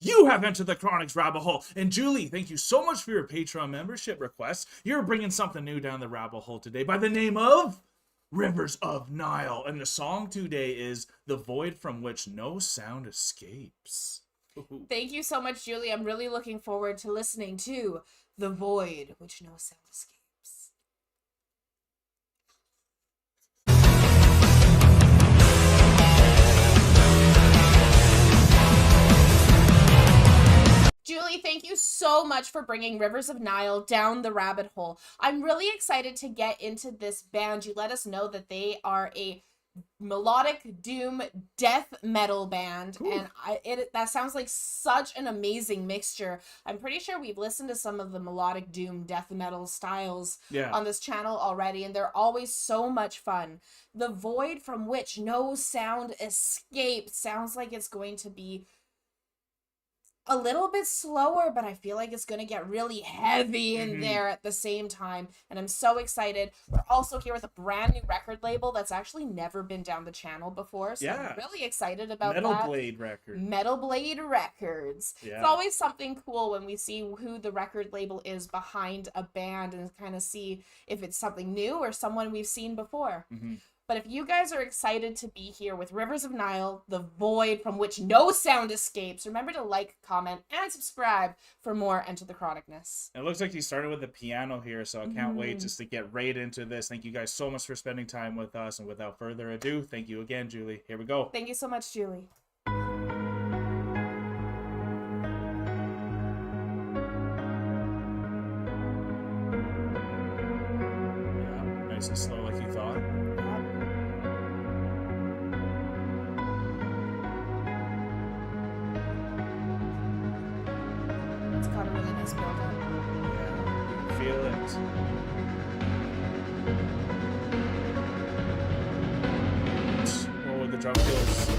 You have entered the Chronic's rabbit hole. And Julie, thank you so much for your Patreon membership request. You're bringing something new down the rabbit hole today by the name of Rivers of Nihil. And the song today is The Void from Which No Sound Escapes. Thank you so much, Julie. I'm really looking forward to listening to The Void, which no sound escapes. Julie, thank you so much for bringing Rivers of Nihil down the rabbit hole. I'm really excited to get into this band. You let us know that they are a melodic doom death metal band. Ooh. And that sounds like such an amazing mixture. I'm pretty sure we've listened to some of the melodic doom death metal styles on this channel already, and they're always so much fun. The Void from Which No Sound Escapes sounds like it's going to be a little bit slower, but I feel like it's going to get really heavy in there at the same time. And I'm so excited. We're also here with a brand new record label that's actually never been down the channel before. So I'm really excited about Metal Blade Records. Metal Blade Records. Yeah. It's always something cool when we see who the record label is behind a band and kind of see if it's something new or someone we've seen before. But if you guys are excited to be here with Rivers of Nihil, The Void from Which No Sound Escapes, remember to like, comment, and subscribe for more Enter the Chronicness. It looks like you started with the piano here, so I can't wait just to get right into this. Thank you guys so much for spending time with us, and without further ado, thank you again, Julie. Here we go. Thank you so much, Julie. Yeah, nice and slow like you thought. It's got a really nice build up. Yeah, you can feel it. Oh, the drum fills. Oh.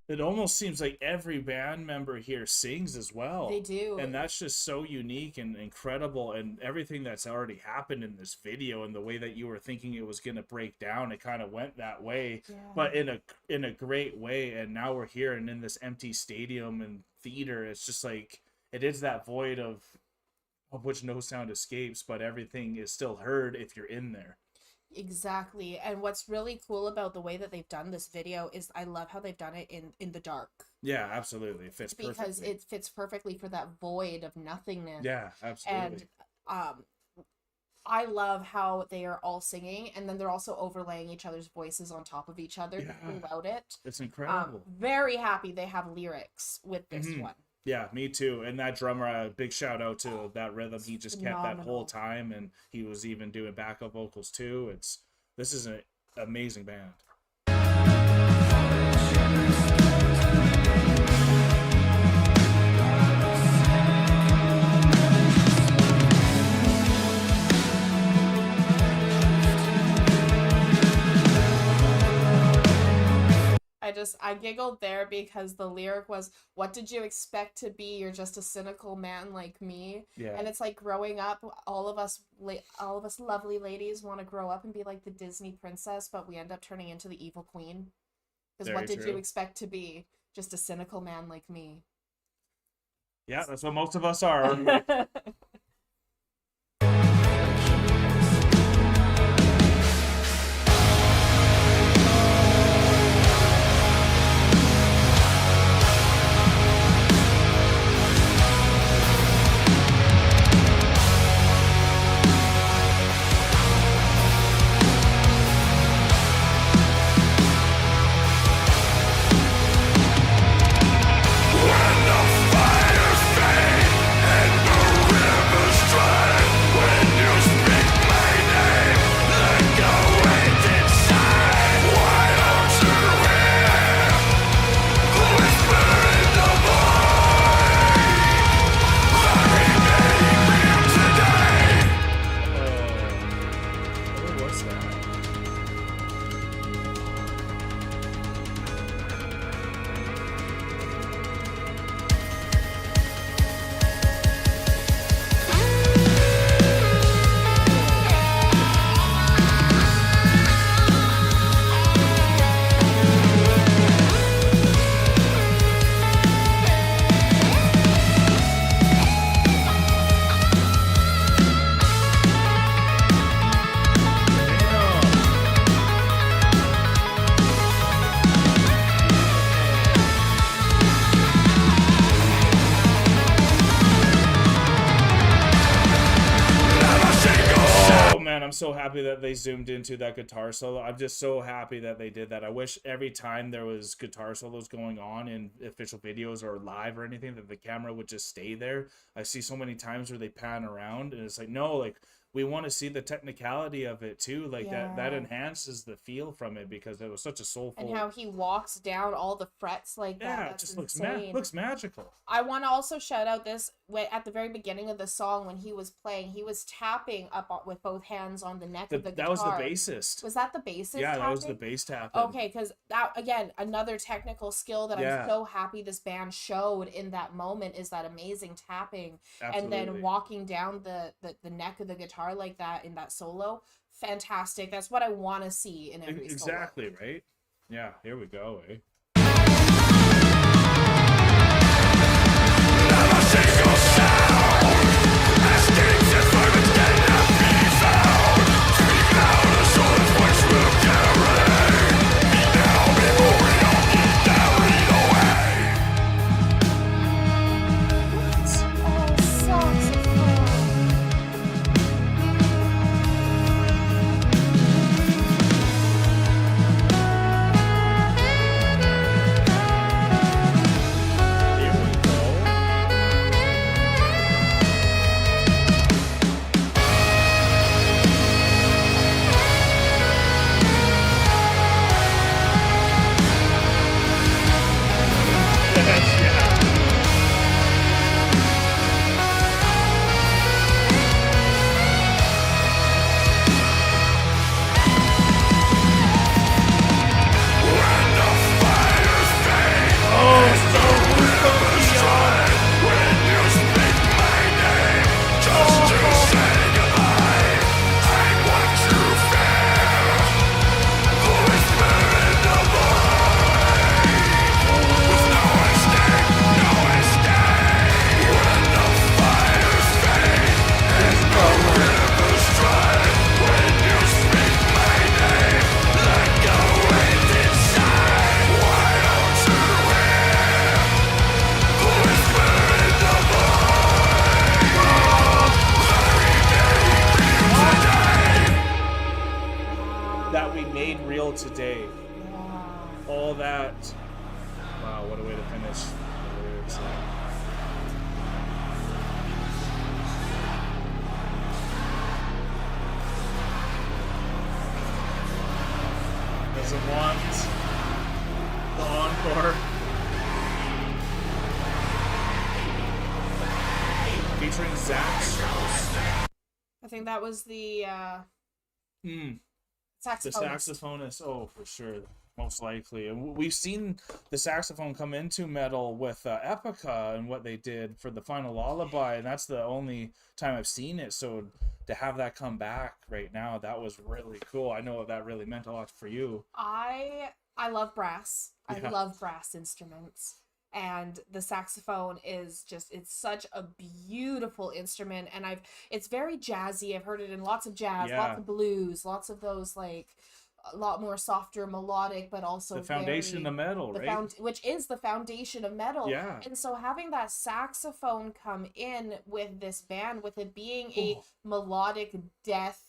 It almost seems like every band member here sings as well. They do. And that's just so unique and incredible, and everything that's already happened in this video and the way that you were thinking it was going to break down, it kind of went that way, but in a great way. And now we're here and in this empty stadium and theater. It's just like, it is that void of of which no sound escapes, but everything is still heard if you're in there. Exactly. And what's really cool about the way that they've done this video is I love how they've done it in the dark. Yeah, absolutely. It fits perfectly. Because it fits perfectly for that void of nothingness. Yeah, absolutely. And I love how they are all singing, and then they're also overlaying each other's voices on top of each other throughout it. It's incredible. Very happy they have lyrics with this one. Yeah, me too. And that drummer, a big shout out to that rhythm. He just kept that whole time, and he was even doing backup vocals too. This is an amazing band. I giggled there because the lyric was, "What did you expect to be? You're just a cynical man like me." Yeah. And it's like growing up, all of us lovely ladies want to grow up and be like the Disney princess, but we end up turning into the evil queen. Because what did you expect to be? Just a cynical man like me. Yeah, that's what most of us are. I'm so happy that they zoomed into that guitar solo. I'm just so happy that they did that. I wish every time there was guitar solos going on in official videos or live or anything that the camera would just stay there. I see so many times where they pan around and it's like, no, like we want to see the technicality of it too. Like that enhances the feel from it because it was such a soulful. And how he walks down all the frets like that. Yeah, it just looks magical. I want to also shout out this at the very beginning of the song when he was playing, he was tapping up with both hands on the neck of the guitar. That was the bassist. Was that the bassist? Yeah, tapping? That was the bass tapping. Okay, because that again, another technical skill that I'm so happy this band showed in that moment is that amazing tapping. Absolutely. And then walking down the neck of the guitar like that in that solo. Fantastic. That's what I want to see in every exactly solo. Right. Yeah, here we go. made real today. Yeah. All that. Wow, what a way to finish the lyrics. Doesn't want the encore. Featuring Zach Strauss. I think that was the The saxophonist. saxophonist. Oh, for sure. Most likely. And we've seen the saxophone come into metal with Epica and what they did for the final lullaby, and that's the only time I've seen it. So to have that come back right now, that was really cool. I know that really meant a lot for you. I love brass. Yeah. I love brass instruments. And the saxophone is just, it's such a beautiful instrument, and it's very jazzy. I've heard it in lots of jazz, Yeah. lots of blues, lots of those like a lot more softer melodic, but also The foundation of metal, right? which is the foundation of metal. Yeah. And so having that saxophone come in with this band, with it being a melodic death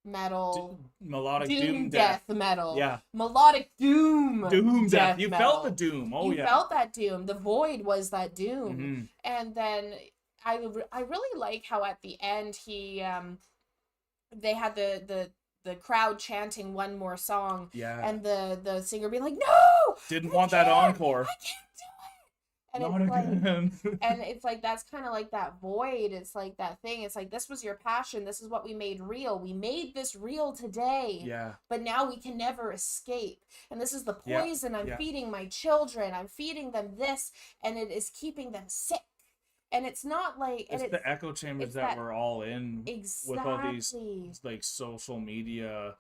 metal, melodic doom death metal, Yeah. melodic doom Death. You metal. felt the doom. Oh, You yeah. felt that doom. The void was that doom. Mhm. And then I really like how at the end he they had the crowd chanting one more song, Yeah. and the singer being like, no, Didn't I want that can't, encore. I can't do it. And Not it's like, again. and it's like, that's kind of like that void. It's like that thing. It's like, this was your passion. This is what we made real. We made this real today. Yeah. But now we can never escape. And this is the Yeah, poison I'm yeah. feeding my children. I'm feeding them this, and it is keeping them sick. And it's not like, and It's the echo chambers it's that that- we're all in with all these exactly. like social media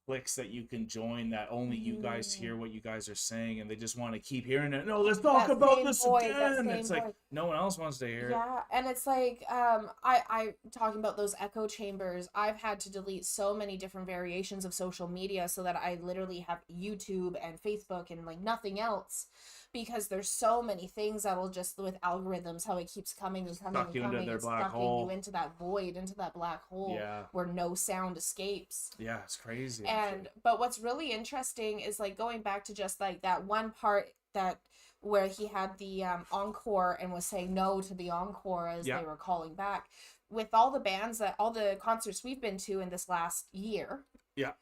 clicks that you can join that only you guys hear what you guys are saying, and they just want to keep hearing it. No, let's talk That about same this void, that again. same It's like void. no one else wants to hear it. Yeah, and it's like I talking about those echo chambers, I've had to delete so many different variations of social media so that I literally have YouTube and Facebook and like nothing else, because there's so many things that'll just, with algorithms, how it keeps coming and coming Suck and you into coming, their it's black sucking hole. you into that void, into that black hole Yeah. where no sound escapes. Yeah, it's crazy. And but what's really interesting is like going back to just like that one part that where he had the encore and was saying no to the encore as Yeah. they were calling back. With all the bands that all the concerts we've been to in this last year, Yeah.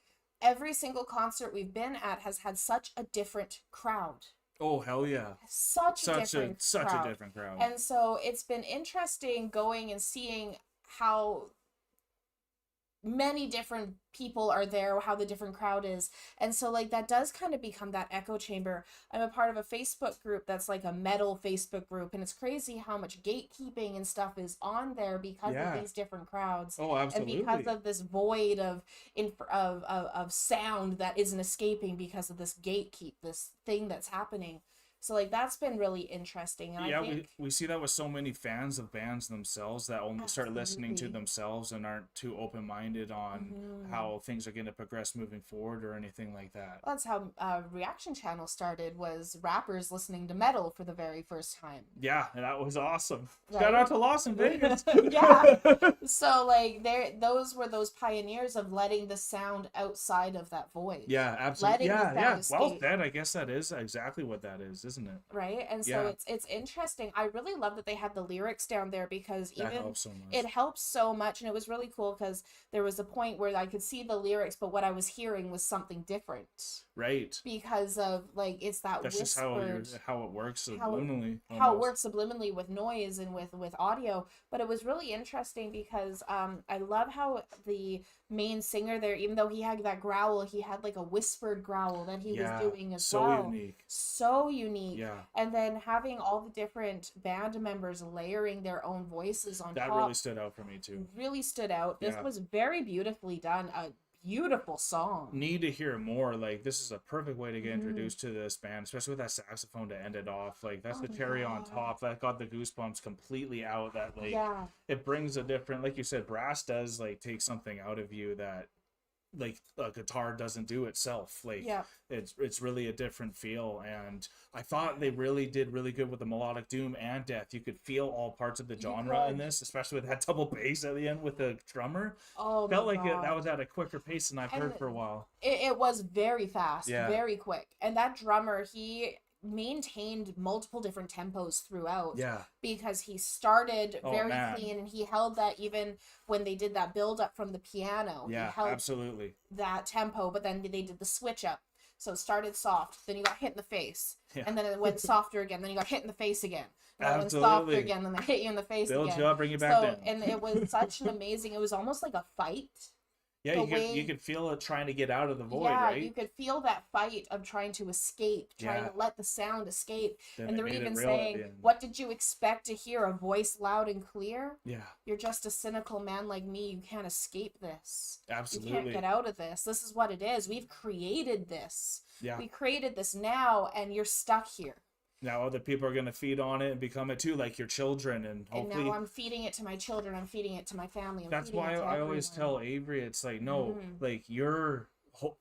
every single concert we've been at has had such a different crowd. Oh hell yeah. Such a different crowd. And so it's been interesting going and seeing how many different people are there, how the different crowd is. And so like that does kind of become that echo chamber. I'm a part of a Facebook group that's like a metal Facebook group, and it's crazy how much gatekeeping and stuff is on there because Yeah. of these different crowds. Oh, absolutely. And because of this void of sound that isn't escaping because of this gatekeep, this thing that's happening. So like that's been really interesting. And yeah, I think we see that with so many fans of bands themselves that only start listening to Absolutely. themselves and aren't too open-minded on how things are going to progress moving forward or anything like that. well, that's how Reaction Channel started, was rappers listening to metal for the very first time. Yeah, and that was awesome. Right? Shout out to Las Vegas. Yeah. So like those were those pioneers of letting the sound outside of that void. Yeah, absolutely. Letting the Yeah. sound Well escape. said. I guess that is exactly what that is, isn't it? Right. And so Yeah. it's interesting. I really love that they had the lyrics down there, because That even helps so much. it helps so much. And it was really cool because there was a point where I could see the lyrics, but what I was hearing was something different, Right. because of like it's that That's just whispered how it works how subliminally. how it almost. works subliminally with noise and with audio. But it was really interesting because I love how the main singer there, even though he had that growl, he had like a whispered growl that he was doing as so well. unique. So unique. Yeah. And then having all the different band members layering their own voices on That top really stood out for me too. really stood out. This Yeah. was very beautifully done. A beautiful song. Need to hear more. Like, this is a perfect way to get Mm-hmm. introduced to this band, especially with that saxophone to end it off. Like, that's Oh, the cherry on yeah. top. That got the goosebumps completely out. That like Yeah. it brings a different, like you said, brass does like take something out of you that like a guitar doesn't do itself. Like Yeah. it's really a different feel, and I thought they really did really good with the melodic doom and death. You could feel all parts of the genre in this, especially with that double bass at the end with the drummer. Oh Felt my like God. that was at a quicker pace than I've And heard for a while. it was very fast, Yeah. very quick. And that drummer, he maintained multiple different tempos throughout. Yeah. Because he started Oh, very man. clean, and he held that even when they did that build up from the piano. Yeah, he held absolutely. that tempo, but then they did the switch up. So it started soft, then you got hit in the face, Yeah. and then it went softer again, then you got hit in the face again. And it went softer Absolutely. again, then they hit you in the face Build again. you up, bring you back So, down. and it was such an amazing, it was almost like a fight. Yeah, the way- you could feel it trying to get out of the void, Yeah, right? you could feel that fight of trying to escape, trying Yeah. to let the sound escape. Then And they they're made it even real at the saying, end. what did you expect to hear? A voice loud and clear? Yeah, You're just a cynical man like me. You can't escape this. You can't absolutely. get out of this. This is what it is. We've created this. Yeah. We created this now, and you're stuck here. Now other people are gonna feed on it and become it too, like your children, and And hopefully now I'm feeding it to my children. I'm feeding it to my family. I'm that's feeding why it to I always everyone. tell Avery, it's like, no, Mhm. like you're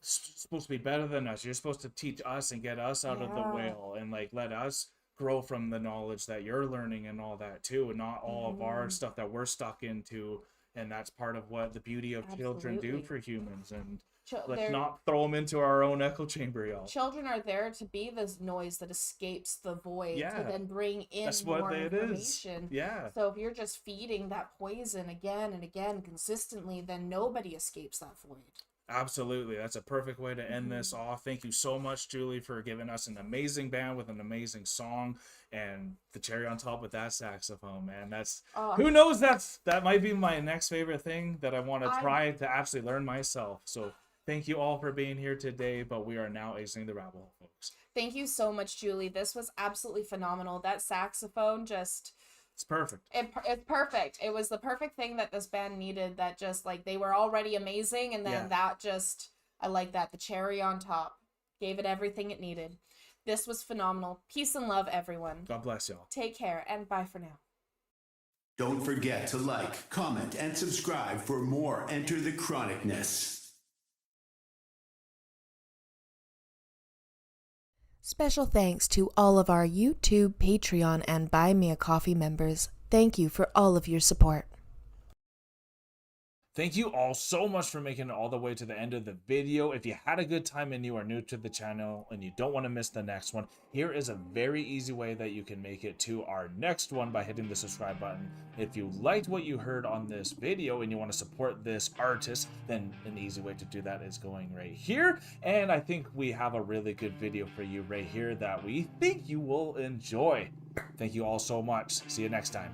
supposed to be better than us. You're supposed to teach us and get us out of the Yeah. whale, and like let us grow from the knowledge that you're learning and all that too, and not all of our Mhm. stuff that we're stuck into. And that's part of what the beauty of children do Absolutely. for humans. And let's They're- not throw them into our own echo chamber, y'all. Children are there to be this noise that escapes the void, Yeah. to then bring in That's what more it is. information. Yeah. So if you're just feeding that poison again and again consistently, then nobody escapes that void. Absolutely. That's a perfect way to end this Mhm. off. Thank you so much, Julie, for giving us an amazing band with an amazing song, and the cherry on top with that saxophone, man. That's Oh, who knows, that might be my next favorite thing that I want to I- try to actually learn myself. So thank you all for being here today, but we are now exiting the rabbit hole, folks. Thank you so much, Julie. This was absolutely phenomenal. That saxophone just It's perfect. it's perfect. It was the perfect thing that this band needed. That just like they were already amazing, and then Yeah. that just I like that. The cherry on top gave it everything it needed. This was phenomenal. Peace and love, everyone. God bless y'all. Take care and bye for now. Don't forget to like, comment, and subscribe for more Enter the Chronicness. Special thanks to all of our YouTube, Patreon, and Buy Me a Coffee members. Thank you for all of your support. Thank you all so much for making it all the way to the end of the video. If you had a good time and you are new to the channel and you don't want to miss the next one, here is a very easy way that you can make it to our next one by hitting the subscribe button. If you liked what you heard on this video and you want to support this artist, then an easy way to do that is going right here. And I think we have a really good video for you right here that we think you will enjoy. Thank you all so much. See you next time.